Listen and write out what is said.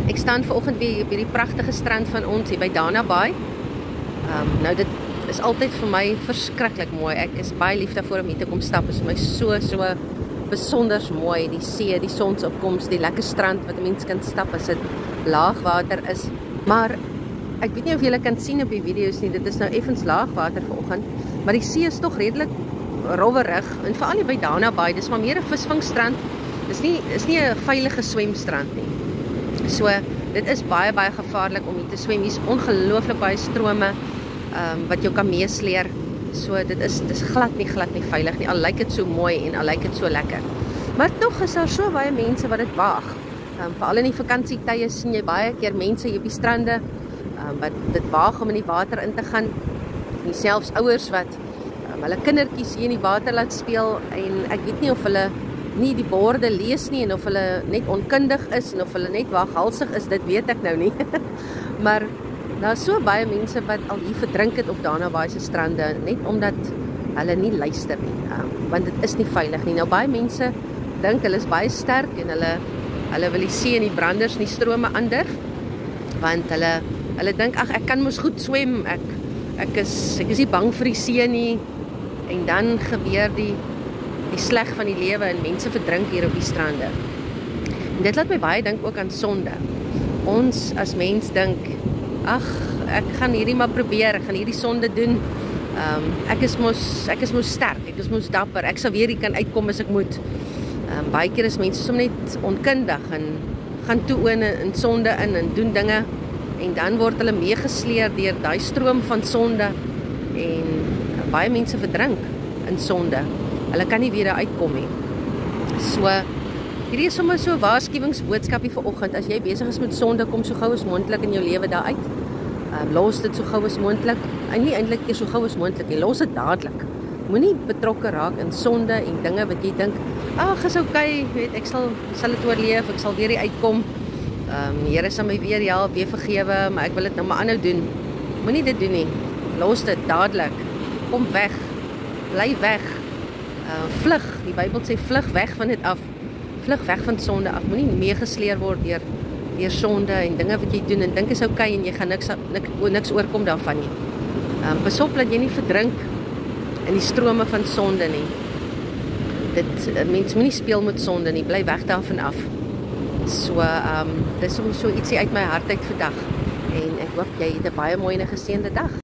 Ek staan vanoggend weer by die pragtige strand van ons hier by Dana Bay. Nou dit is altyd vir my verskriklik mooi. Ek is baie lief daarvoor om hier te kom stap. Dit is vir my so besonders mooi. Die see, die sonsopkoms, die lekker strand wat 'n mens kan stap as dit laagwater is. Maar ek weet nie of julle kan sien op die video's nie. Dit is nou effens laagwater vanoggend, maar die see is tog redelik rowwerig en veral hier by Dana Bay. Dis maar meer 'n visvangstrand. Dis nie 'n veilige swemstrand nie. So, dit is baie gevaarlik om hier te swem. Hier is ongelooflik baie strome wat jou kan meesleer. So, dis glad nie veilig nie. Al lyk dit so mooi en al lyk dit so lekker. Maar tog is daar so baie mense wat dit waag. Veral in die vakansietye sien jy baie keer mense hier op die strande wat dit waag om in die water in te gaan. En selfs ouers wat hulle kindertjies hier in die water laat speel en ek weet nie of hulle nie die borde lees nie en of hulle net onkundig is en of hulle net waaghalsig is, dit weet ek nou nie. Maar daar is so baie mense wat al hier verdrink het op Dana Bay se strande, net omdat hulle nie luister nie, want dit is nie veilig nie. Nou baie mense dink hulle is baie sterk en hulle wil die see en die branders en die strome aandurf, want hulle dink, ag ek kan mos goed swem, ek is nie bang vir die see nie, en dan gebeur die sleg van die lewe en mense verdrink hier op die strande. En dit laat my baie dink ook aan sonde. Ons as mens dink, ag, ek gaan hierdie maar probeer, ek gaan hierdie sonde doen. Ek is mos sterk, ek is mos dapper, ek sal weer hier kan uitkom as ek moet. Baie keer is mense soms net onkundig en gaan toe in sonde in en doen dinge en dan word hulle meegesleer deur daai stroom van sonde en baie mense verdrink in sonde. Hulle kan nie weer daar uitkom nie. So, hierdie is sommer so 'n waarskuwingsboodskapie vir oggend. As jy besig is met sonde, kom so gou as moontlik in jou lewe daar uit. Los dit so gou as moontlik. En nie eintlik eers so gou as moontlik nie. Los dit dadelik. Moenie betrokke raak in sonde en dinge wat jy dink, ag, is okay, weet ek sal dit oorleef, ek sal weer hier uitkom. Die Here sal my weer help, weer vergewe, maar ek wil dit nou maar aanhou doen. Moenie dit doen nie. Los dit dadelik. Kom weg. Bly weg. Vlug, die Bybel sê vlug weg van dit af, vlug weg van sonde af, moenie meegesleer word deur sonde en dinge wat jy doen en dink is okay en jy gaan niks oorkom daarvan nie. Pas op dat jy nie verdrink in die strome van sonde nie. Mens moenie speel met sonde nie, bly weg daarvan af. So, dis soms so ietsie uit my hart uit vandag en ek hoop jy het 'n baie mooi en geseënde dag.